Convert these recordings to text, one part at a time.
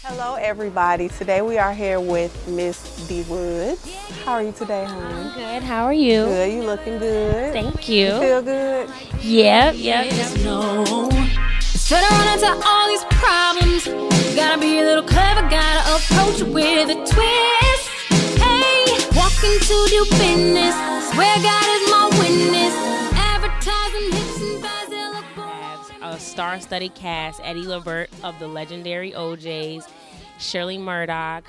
Hello, everybody. Today we are here with Miss D Woods. How are you today, hon? Good. How are you? Good. You looking good. Thank you. You feel good? Yep. No. Instead of running to all these problems, you gotta be a little clever, gotta approach it with a twist. Hey, walk into your business, swear God is my witness. Advertising hips and thighs, they look A star-studded cast: Eddie Levert of the legendary OJs, Shirley Murdoch,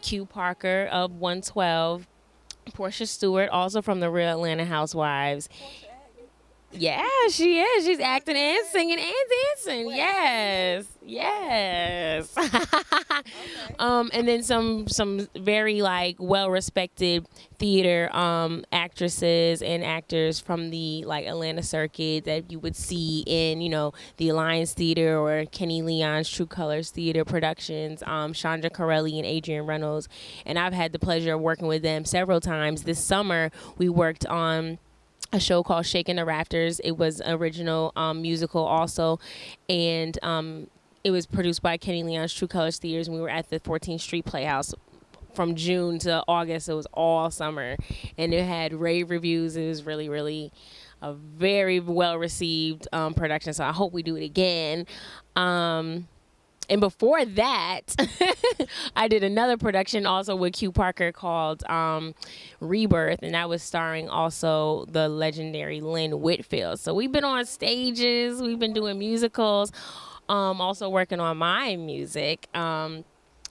Q Parker of 112, Portia Stewart, also from the Real Atlanta Housewives. Yeah, she is. She's acting and singing and dancing. Yes. And then some very well respected theater actresses and actors from the Atlanta circuit that you would see in the Alliance Theater or Kenny Leon's True Colors Theater productions. Chandra Corelli and Adrienne Reynolds, and I've had the pleasure of working with them several times. This summer we worked on a show called Shaking the Rafters. It was an original musical also, and it was produced by Kenny Leon's True Colors Theaters, and we were at the 14th Street Playhouse from June to August. It was all summer, and it had rave reviews. It was really, really a very well-received production, so I hope we do it again. And before that, I did another production also with Q Parker called Rebirth, and that was starring also the legendary Lynn Whitfield. So we've been on stages, we've been doing musicals, also working on my music.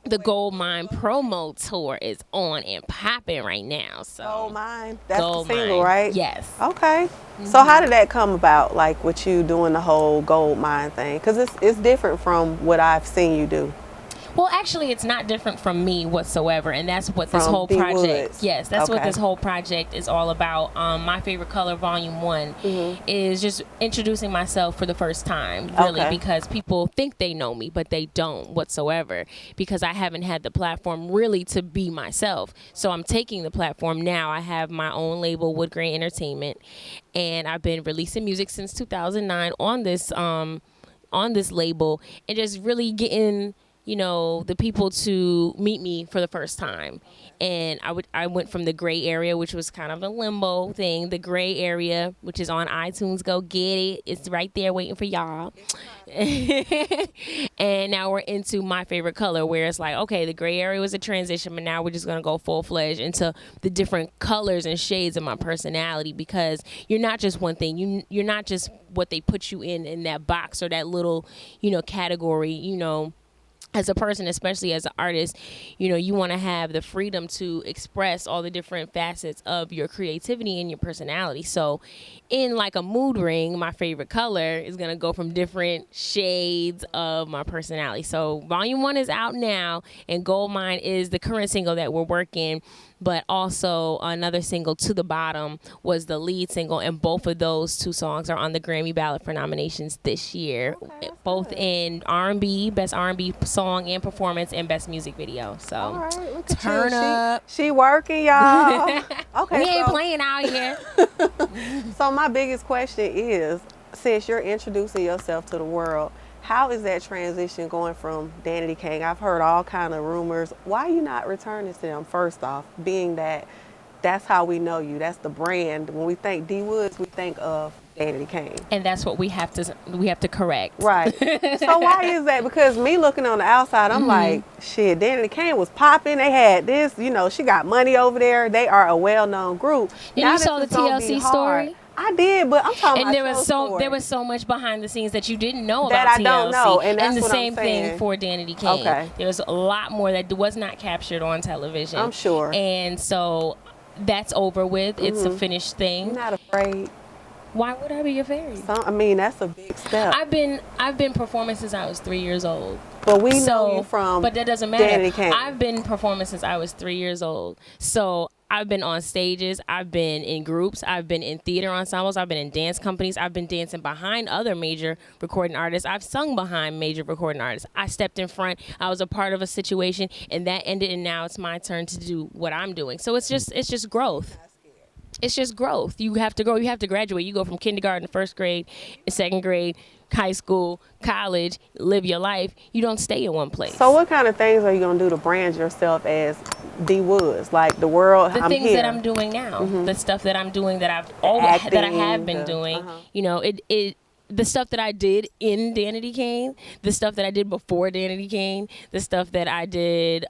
The Gold Mine promo tour is on and popping right now. So Gold Mine. That's Gold the single, Mine. right? Yes. Okay. So how did that come about, with you doing the whole Gold Mine thing? Because it's different from what I've seen you do. Well, actually, it's not different from me whatsoever, and that's what this From whole D. project. Woods. Yes, that's what Okay. this whole project is all about. My Favorite Color, Volume 1, is just introducing myself for the first time, really, Okay. because people think they know me, but they don't whatsoever, because I haven't had the platform really to be myself. So I'm taking the platform now. I have my own label, Wood Grain Entertainment, and I've been releasing music since 2009 on this label, and just really getting the people to meet me for the first time. And I went from the gray area, which was kind of a limbo thing, the gray area, which is on iTunes. Go get it. It's right there waiting for y'all. And now we're into My Favorite Color, where it's okay, the gray area was a transition, but now we're just going to go full-fledged into the different colors and shades of my personality, because you're not just one thing. You're not just what they put you in that box or that little, category, as a person, especially as an artist, you want to have the freedom to express all the different facets of your creativity and your personality. So in a mood ring, My Favorite Color is going to go from different shades of my personality. So Volume 1 is out now, and Gold Mine is the current single that we're working. But also another single, To the Bottom, was the lead single, and both of those two songs are on the Grammy ballot for nominations this year, both in R&B, Best R&B Song and Performance, and Best Music Video. So All right, look at turn you. up. She working, y'all. Okay. We ain't playing out here. So my biggest question is, since you're introducing yourself to the world, how is that transition going from Danity Kane? I've heard all kind of rumors. Why are you not returning to them, first off, being that that's how we know you? That's the brand. When we think D Woods, we think of Danity Kane. And that's what we have to correct. Right. So why is that? Because me looking on the outside, I'm like, shit, Danity Kane was popping. They had this, she got money over there. They are a well-known group. And you saw the TLC story? I did, but I'm talking And about there was so much behind the scenes that you didn't know that about I TLC. don't know, and that's the what same I'm saying. thing for Danity Kane. Okay. There's a lot more that was not captured on television. I'm sure. And so that's over with. It's a finished thing. You're not afraid. Why would I be afraid? That's a big step. I've been performing since I was 3 years old. But we know you from But that doesn't matter. Danity Kane. I've been performing since I was 3 years old. So I've been on stages. I've been in groups. I've been in theater ensembles. I've been in dance companies. I've been dancing behind other major recording artists. I've sung behind major recording artists. I stepped in front. I was a part of a situation, and that ended, and now it's my turn to do what I'm doing. So it's just growth. it's just growth. You have to grow. You have to graduate. You go from kindergarten to first grade, second grade, high school, college, live your life. You don't stay in one place. So what kind of things are you going to do to brand yourself as D Woods? Like the world, the I'm things here. that I'm doing now, the stuff that I'm doing that I've Acting, that I have been doing, you know, the stuff that I did in Danity Kane, the stuff that I did before Danity Kane, the stuff that I did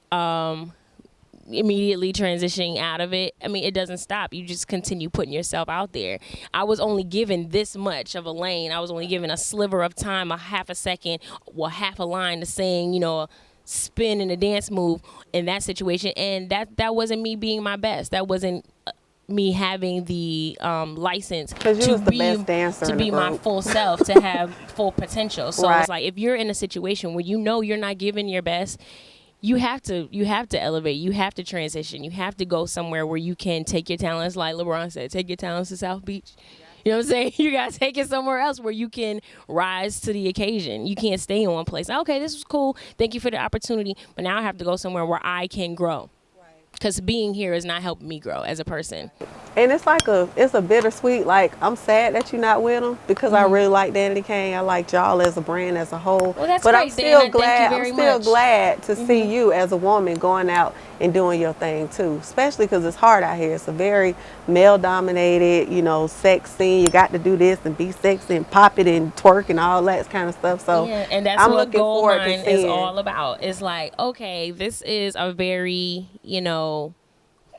immediately transitioning out of it. I mean, it doesn't stop. You just continue putting yourself out there. I was only given this much of a lane. I was only given a sliver of time, a half a second, well, half a line to sing, you know, a spin and a dance move in that situation. And that wasn't me being my best. That wasn't me having the license to be the best dancer to in be the my group. full self, to have full potential. So Right. it's like, if you're in a situation where you know you're not giving your best, you have to elevate. You have to transition. You have to go somewhere where you can take your talents, like LeBron said, take your talents to South Beach. You know what I'm saying? You got to take it somewhere else where you can rise to the occasion. You can't stay in one place. Okay, this was cool. Thank you for the opportunity. But now I have to go somewhere where I can grow. Because being here is not helping me grow as a person. And it's like it's a bittersweet, like, I'm sad that you're not with them because I really like Danity Kane. I like y'all as a brand as a whole. Well, that's but great, I'm still Dana. glad Thank you I'm very still much. glad to see you as a woman going out and doing your thing too. Especially because it's hard out here. It's a very male dominated, you know, sex scene. You got to do this and be sexy and pop it and twerk and all that kind of stuff. So yeah, and that's I'm what looking Gold forward Mine to is seeing. all about. It's like, okay, this is a very, you know,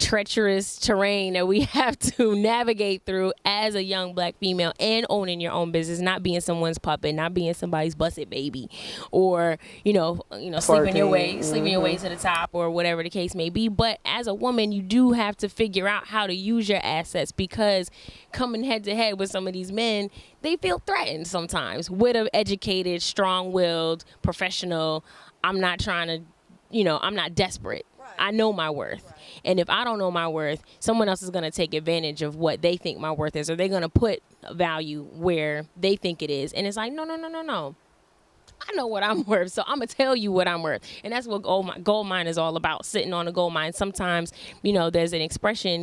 treacherous terrain that we have to navigate through as a young black female, and owning your own business, not being someone's puppet, not being somebody's busted baby, or sleeping your way to the top, or whatever the case may be. But as a woman, you do have to figure out how to use your assets, because coming head to head with some of these men, they feel threatened sometimes with an educated, strong-willed professional. I'm not trying to, I'm not desperate. I know my worth. And if I don't know my worth, someone else is going to take advantage of what they think my worth is, or they're going to put value where they think it is. And it's like, no. I know what I'm worth, so I'm going to tell you what I'm worth. And that's what gold mine is all about, sitting on a gold mine. Sometimes, there's an expression,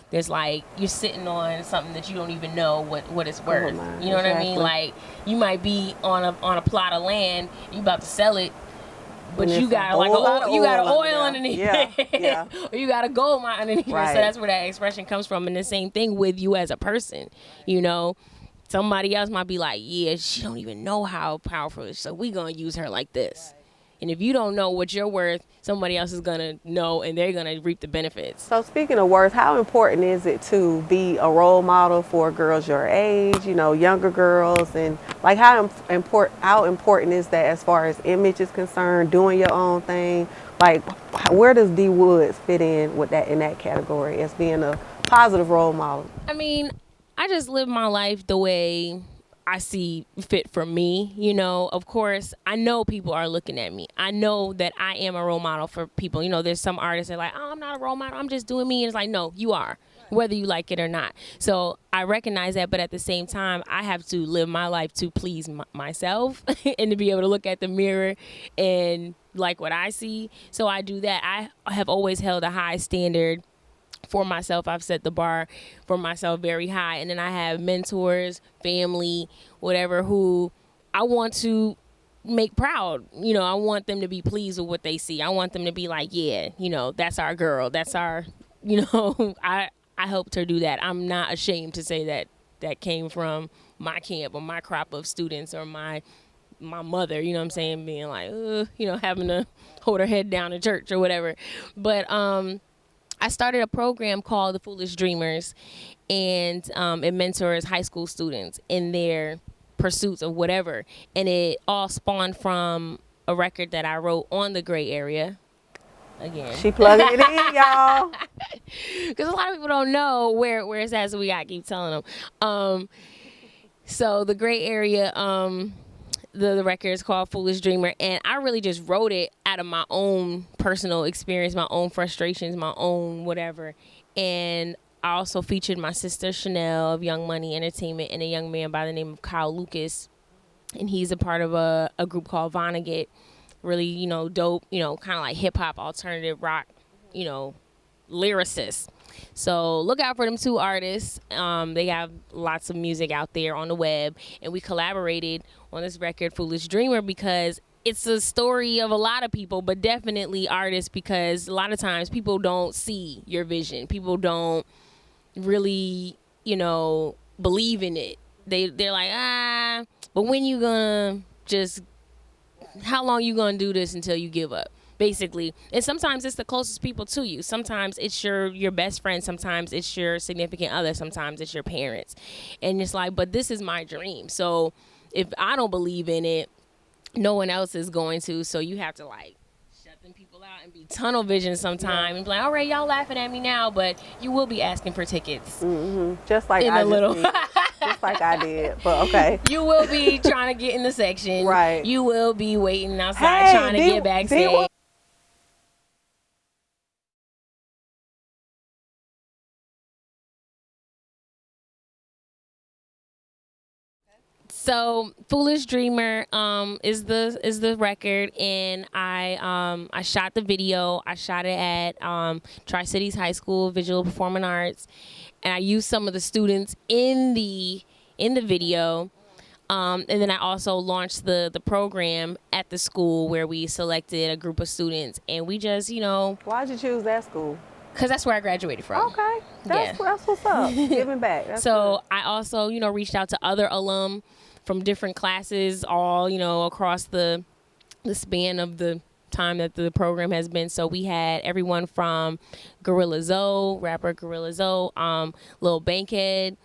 there's like you're sitting on something that you don't even know what it's worth. You know what I mean? Like, you might be on a plot of land, you about to sell it, but you got oil underneath it. Yeah. Or you got a gold mine underneath it. So that's where that expression comes from. And the same thing with you as a person. Somebody else might be like, yeah, she don't even know how powerful it is, so we gonna use her like this. And if you don't know what you're worth, somebody else is gonna know, and they're gonna reap the benefits. So speaking of worth, how important is it to be a role model for girls your age, younger girls, and like how important is that as far as image is concerned, doing your own thing? Like, where does D Woods fit in with that, in that category, as being a positive role model? I mean, I just live my life the way I see fit for me. Of course, I know people are looking at me. I know that I am a role model for people. There's some artists that are like, oh, I'm not a role model, I'm just doing me. And it's like, no, you are, whether you like it or not. So I recognize that, but at the same time, I have to live my life to please myself and to be able to look at the mirror and like what I see. So I do that. I have always held a high standard for myself. I've set the bar for myself very high. And then I have mentors, family, whatever, who I want to make proud. I want them to be pleased with what they see. I want them to be like, yeah, that's our girl. That's our, I helped her do that. I'm not ashamed to say that came from my camp or my crop of students or my mother, you know what I'm saying, being like, having to hold her head down in church or whatever. But I started a program called The Foolish Dreamers, and it mentors high school students in their pursuits of whatever. And it all spawned from a record that I wrote on the gray area. Again, she plugging it in, y'all. Because a lot of people don't know where it's at, so we gotta keep telling them. So the gray area, the record is called Foolish Dreamer, and I really just wrote it out of my own personal experience, my own frustrations, my own whatever. And I also featured my sister Chanel of Young Money Entertainment and a young man by the name of Kyle Lucas, and he's a part of a group called Vonnegut. Really, dope, kind of like hip hop, alternative rock, lyricists. So look out for them 2 artists. They have lots of music out there on the web, and we collaborated on this record, Foolish Dreamer, because it's a story of a lot of people, but definitely artists, because a lot of times people don't see your vision. People don't really, believe in it. They're like, but when you gonna how long you gonna do this until you give up? Basically. And sometimes it's the closest people to you. Sometimes it's your best friend. Sometimes it's your significant other. Sometimes it's your parents. And it's like, but this is my dream. So if I don't believe in it, no one else is going to. So you have to shut them people out and be tunnel vision sometime and be like, all right, y'all laughing at me now, but you will be asking for tickets. Mm-hmm. Just like just like I did, but okay. You will be trying to get in the section. Right. You will be waiting outside trying to get backstage. So Foolish Dreamer is the record, and I shot the video. I shot it at Tri-Cities High School Visual Performing Arts, and I used some of the students in the video. And then I also launched the program at the school where we selected a group of students, and we just, Why'd you choose that school? Because that's where I graduated from. Okay. That's what's up. Giving back. That's so good. I also, reached out to other alum from different classes, all, across the span of the time that the program has been. So we had everyone from Gorilla Zoe, rapper Gorilla Zoe, Lil Bankhead,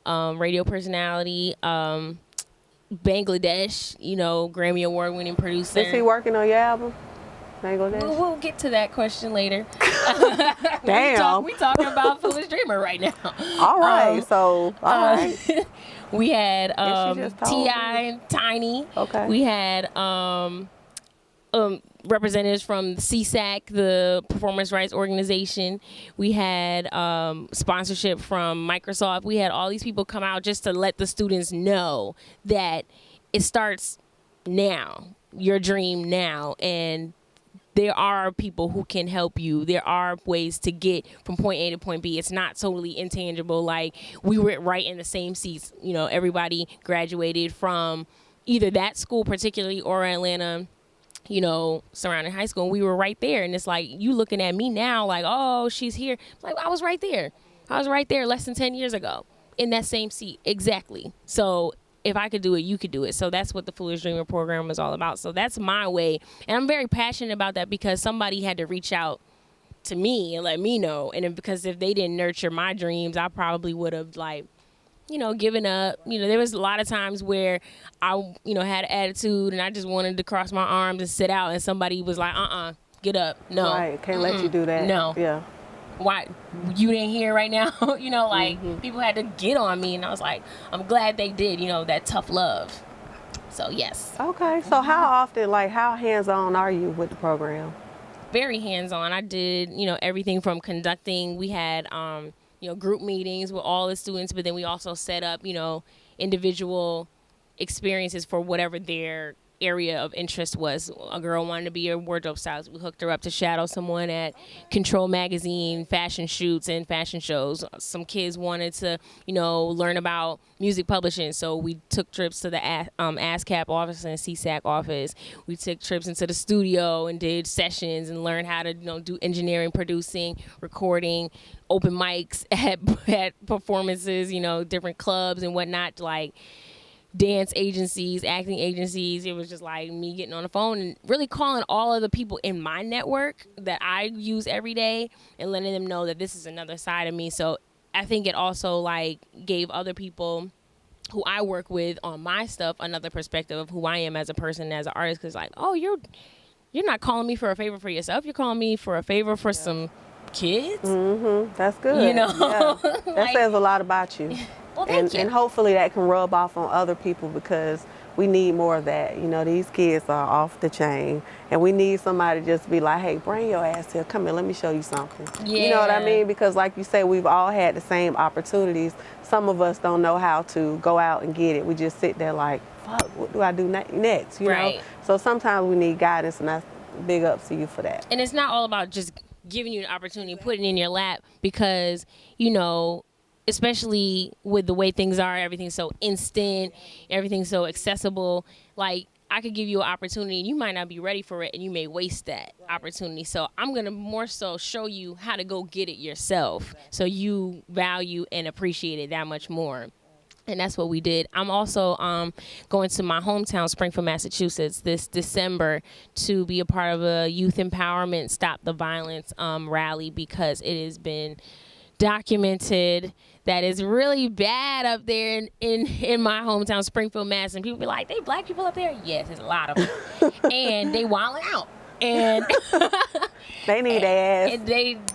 radio personality, Bangladesh, Grammy Award winning producer. Is he working on your album? Bangladesh? We'll get to that question later. Damn. we talking about Foolish Dreamer right now. All right. All right. We had T.I. Tiny. Okay. We had representatives from CSAC, the Performance Rights Organization. We had sponsorship from Microsoft. We had all these people come out just to let the students know that it starts now, your dream now, and there are people who can help you. There are ways to get from point A to point B. It's not totally intangible. Like, we were right in the same seats. Everybody graduated from either that school particularly or Atlanta, surrounding high school. And we were right there. And it's like, you looking at me now like, oh, she's here. Like, I was right there. I was right there less than 10 years ago in that same seat. Exactly. So if I could do it, you could do it. So that's what the Foolish Dreamer program is all about. So that's my way. And I'm very passionate about that because somebody had to reach out to me and let me know. And because if they didn't nurture my dreams, I probably would have given up. There was a lot of times where I, had an attitude and I just wanted to cross my arms and sit out, and somebody was like, get up. No. Right. Can't let you do that. No. Yeah. Why you didn't hear right now? People had to get on me, and I was like, I'm glad they did, that tough love. So yes. Okay. So how often, how hands-on are you with the program? Very hands-on. I did, everything from conducting. We had, group meetings with all the students, but then we also set up, individual experiences for whatever their area of interest was. A girl wanted to be a wardrobe stylist. We hooked her up to shadow someone at Control Magazine, fashion shoots and fashion shows. Some kids wanted to, learn about music publishing, so we took trips to the ASCAP office and CSAC office. We took trips into the studio and did sessions and learned how to, do engineering, producing, recording, open mics at performances, different clubs and whatnot, dance agencies, acting agencies. It was just like me getting on the phone and really calling all of the people in my network that I use every day and letting them know that this is another side of me. So I think it also gave other people who I work with on my stuff another perspective of who I am as a person, as an artist. Because oh, you're not calling me for a favor for yourself. You're calling me for a favor for some kids. Mm-hmm. That's good. Yeah. That says a lot about you. Well, thank you. And hopefully that can rub off on other people, because we need more of that. These kids are off the chain, and we need somebody just to be like, hey, bring your ass here. Come here, let me show you something. Yeah. You know what I mean? Because like you say, we've all had the same opportunities. Some of us don't know how to go out and get it. We just sit there like, fuck, what do I do next? You know? So sometimes we need guidance, and that's big ups to you for that. And it's not all about just giving you an opportunity, putting it in your lap because, you know, especially with the way things are, everything's so instant, everything's so accessible. Like, I could give you an opportunity and you might not be ready for it and you may waste that opportunity. So I'm going to more so show you how to go get it yourself so you value and appreciate it that much more. And that's what we did. I'm also going to my hometown, Springfield, Massachusetts, this December to be a part of a youth empowerment Stop the Violence rally because it has been documented that is really bad up there in my hometown, Springfield, Mass. And people be like, they black people up there? Yes, there's a lot of them. And they wilding out. And they need their ass. And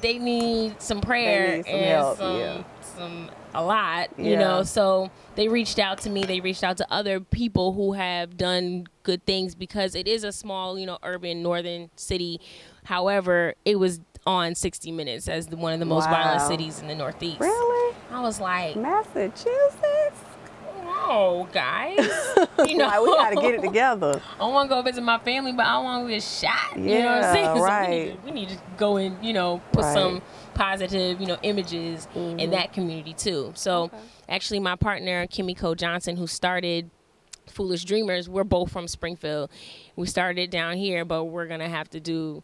they need some prayer. They need some and help, a lot, you know. So they reached out to me. They reached out to other people who have done good things because it is a small, you know, urban northern city. However, it was on 60 Minutes as one of the most violent cities in the Northeast. Really? I was like, Massachusetts? Oh, guys. You know, like, we got to get it together. I want to go visit my family, but I don't want to get shot. Yeah, you know what I'm saying? right. So we need to go and, you know, put some positive, you know, images in that community too. So actually my partner, Kimiko Johnson, who started Foolish Dreamers, we're both from Springfield. We started it down here, but we're going to have to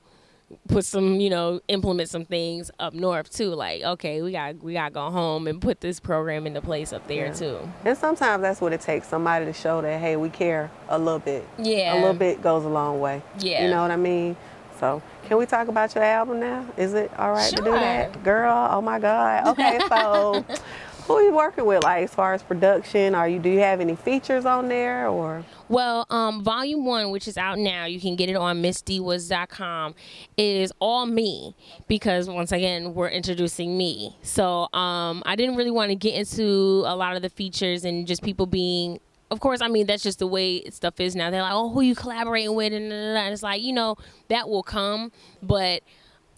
put some, you know, implement some things up north too. Like, okay, we got to go home and put this program into place up there too. And sometimes that's what it takes, somebody to show that, hey, we care a little bit. Yeah. A little bit goes a long way. Yeah. You know what I mean? So, can we talk about your album now? Is it all right to do that? Girl, oh my God. Okay, so who are you working with, like, as far as production? Do you have any features on there, or? Well, Volume 1, which is out now, you can get it on MissDwas.com, is all me because, once again, we're introducing me. So I didn't really want to get into a lot of the features and just people being, of course, I mean, that's just the way stuff is now. They're like, oh, who you collaborating with? And it's like, you know, that will come, but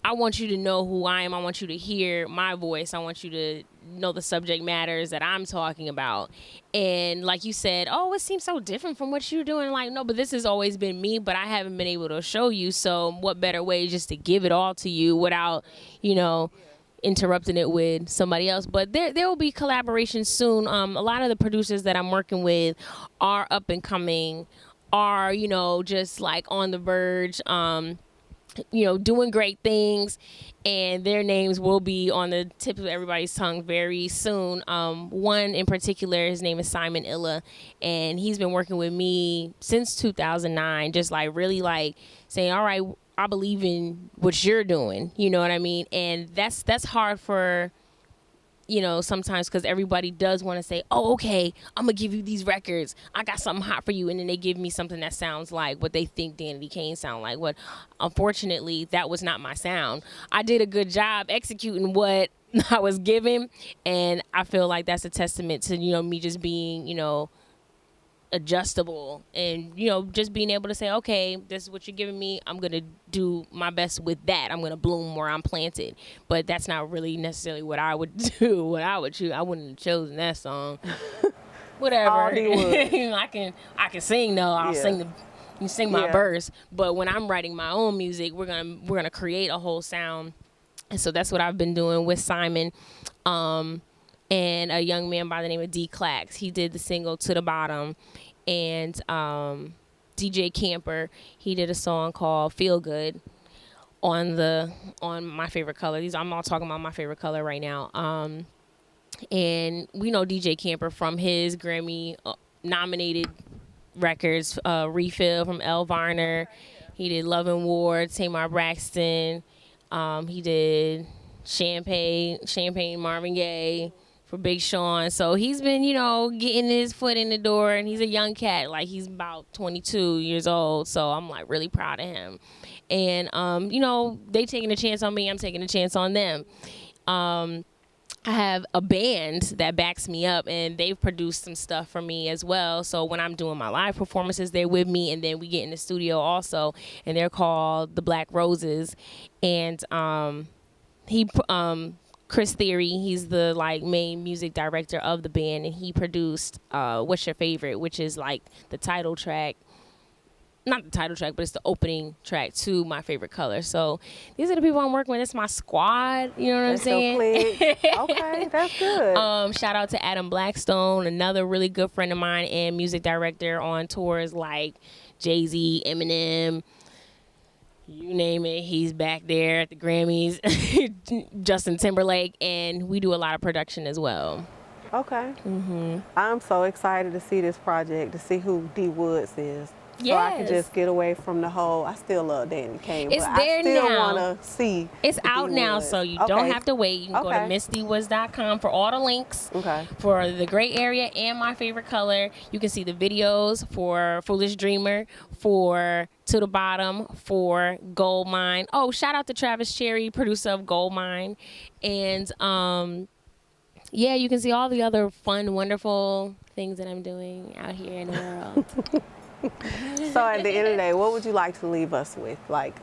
I want you to know who I am. I want you to hear my voice. I want you to know the subject matters that I'm talking about. And like you said, oh, it seems so different from what you're doing. Like, no, but this has always been me, but I haven't been able to show you. So what better way just to give it all to you without, you know, interrupting it with somebody else. But there will be collaborations soon. A lot of the producers that I'm working with are up and coming, are, you know, just like on the verge, you know, doing great things, and their names will be on the tip of everybody's tongue very soon. One in particular, his name is Simon Illa, and he's been working with me since 2009, just like really like saying, all right, I believe in what you're doing, you know what I mean? And that's hard for, you know, sometimes because everybody does want to say, oh, okay, I'm going to give you these records. I got something hot for you. And then they give me something that sounds like what they think Danity Kane sound like. What, unfortunately, that was not my sound. I did a good job executing what I was given. And I feel like that's a testament to, you know, me just being, you know, adjustable and, you know, just being able to say, okay, this is what you're giving me. I'm going to do my best with that. I'm going to bloom where I'm planted. But that's not really necessarily what I would do, what I would choose. I wouldn't have chosen that song. Whatever. I can sing though. I'll sing my verse. But when I'm writing my own music, we're gonna create a whole sound. And so that's what I've been doing with Simon. And a young man by the name of D. Clax. He did the single To the Bottom. And DJ Camper, he did a song called Feel Good on My Favorite Color. I'm all talking about My Favorite Color right now. And we know DJ Camper from his Grammy nominated records, Refill from Elle Varner. He did Love and War, Tamar Braxton. He did Champagne Marvin Gaye for Big Sean. So he's been, you know, getting his foot in the door, and he's a young cat. Like, he's about 22 years old. So I'm like really proud of him. And, you know, they taking a chance on me. I'm taking a chance on them. I have a band that backs me up, and they've produced some stuff for me as well. So when I'm doing my live performances, they're with me, and then we get in the studio also, and they're called The Black Roses. And Chris Theory, he's the like main music director of the band, and he produced What's Your Favorite, which is like the title track not the title track, but it's the opening track to My Favorite Color. So these are the people I'm working with. It's my squad. You know what I'm saying? Okay, that's good. Shout out to Adam Blackstone, another really good friend of mine and music director on tours like Jay-Z, Eminem, you name it. He's back there at the Grammys, Justin Timberlake, and we do a lot of production as well. Okay. I'm so excited to see this project, to see who D Woods is. So I can just get away from the whole, I still love Danity Kane, it's but there I still now. want to see. It's out D now, Woods. so you don't have to wait. You can go to missdwoods.com for all the links for The Gray Area and My Favorite Color. You can see the videos for Foolish Dreamer, for To the Bottom, for Gold Mine. Oh, shout out to Travis Cherry, producer of Gold Mine. And yeah, you can see all the other fun, wonderful things that I'm doing out here in the world. So at the end of the day, what would you like to leave us with? Like,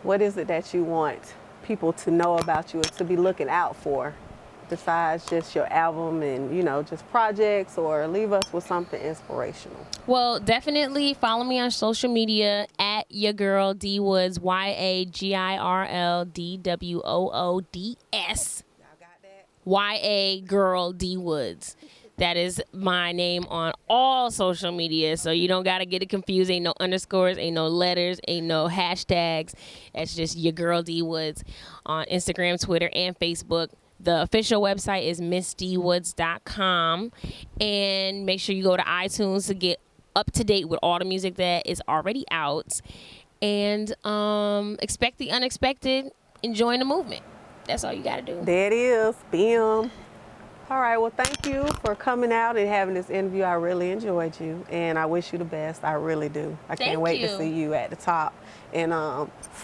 what is it that you want people to know about you or to be looking out for besides just your album and, you know, just projects, or leave us with something inspirational? Well, definitely follow me on social media at your girl D Woods, YAGIRLDWOODS. YA Girl D Woods. That is my name on all social media, so you don't got to get it confused. Ain't no underscores, ain't no letters, ain't no hashtags. It's just your girl D Woods on Instagram, Twitter, and Facebook. The official website is missdwoods.com, and make sure you go to iTunes to get up to date with all the music that is already out. And expect the unexpected, enjoying the movement. That's all you got to do. There it is. Bam. All right. Well, thank you for coming out and having this interview. I really enjoyed you, and I wish you the best. I really do. I can't wait to see you at the top and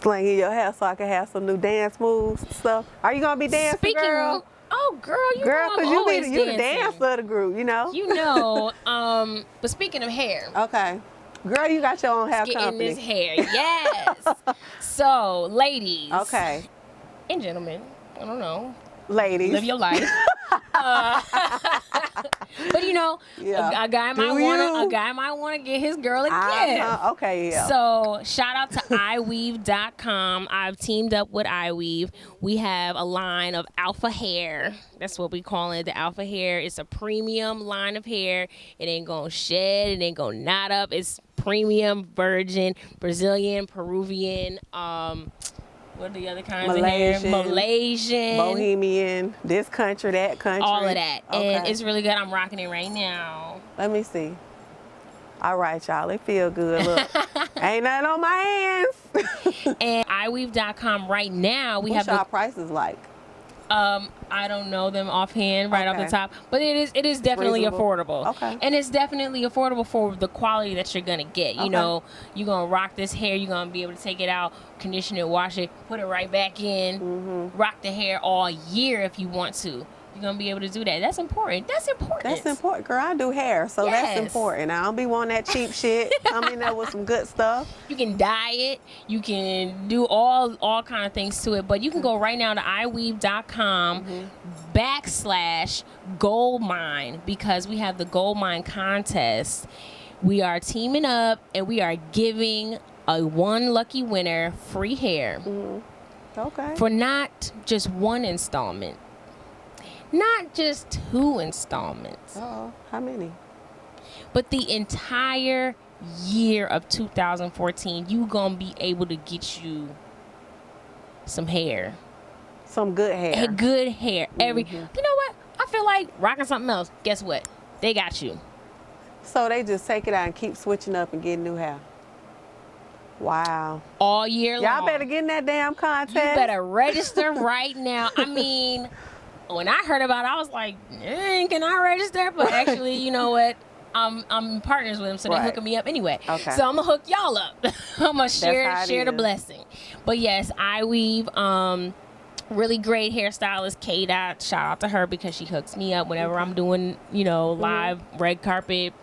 slinging your hair so I can have some new dance moves and stuff. Are you gonna be dancing, girl? Oh, girl, you know I'm always you the dancer of the group, you know. You know. But speaking of hair. Okay. Girl, you got your own hair company. Getting this hair, yes. So, ladies. Okay. And gentlemen, I don't know. Ladies. Live your life. But you know, a guy might want to get his girl a gift. Okay, yeah. So shout out to iweave.com. I've teamed up with iweave. We have a line of alpha hair. That's what we call it, the alpha hair. It's a premium line of hair. It ain't gonna shed. It ain't gonna knot up. It's premium, virgin, Brazilian, Peruvian. What are the other kinds of hair? Malaysian. Bohemian. This country, that country. All of that. Okay. And it's really good. I'm rocking it right now. Let me see. All right, y'all. It feel good. Look. Ain't nothing on my hands. And iweave.com right now. What's y'all prices like? I don't know them offhand off the top, but it is definitely affordable. Okay. And it's definitely affordable for the quality that you're gonna get. You know, you're gonna rock this hair, you're gonna be able to take it out, condition it, wash it, put it right back in, rock the hair all year if you want to. You're gonna be able to do that. That's important. That's important, girl. I do hair, so that's important. I don't be wanting that cheap shit. Come in there with some good stuff. You can dye it. You can do all kind of things to it. But you can go right now to iweave.com /goldmine, because we have the Gold Mine contest. We are teaming up and we are giving one lucky winner free hair. Okay. For not just one installment. Not just 2 installments. Oh, how many? But the entire year of 2014, you gonna be able to get you some hair. Some good hair. Good hair. You know what? I feel like rocking something else. Guess what? They got you. So they just take it out and keep switching up and getting new hair. Wow. All year long. Y'all better get in that damn contest. You better register right now. I mean, when I heard about it, I was like, can I register? But actually, you know what? I'm partners with them, so they're hooking me up anyway. Okay. So I'm gonna hook y'all up. I'm gonna share the blessing. But yes, iweave, really great hairstylist, K-Dot. Shout out to her because she hooks me up whenever I'm doing, live red carpet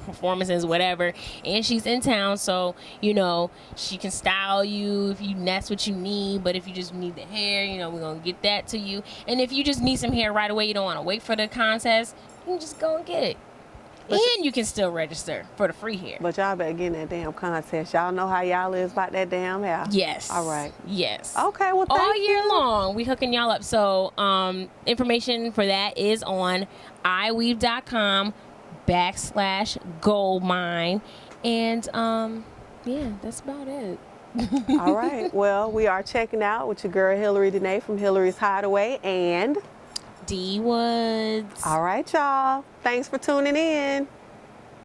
performances, whatever. And she's in town, so she can style you if that's what you need. But if you just need the hair, we're gonna get that to you. And if you just need some hair right away, you don't want to wait for the contest, you can just go and get it. But And you can still register for the free hair. But y'all better get in that damn contest. Y'all know how y'all is about that damn hair. Yes. All right. Yes. Okay, well, thank all year you. long, we hooking y'all up. So, information for that is on iweave.com/goldmine. And, yeah, that's about it. All right. Well, we are checking out with your girl, Hilary Denae from Hilaryshideaway and D Woods. all right, y'all. Thanks for tuning in.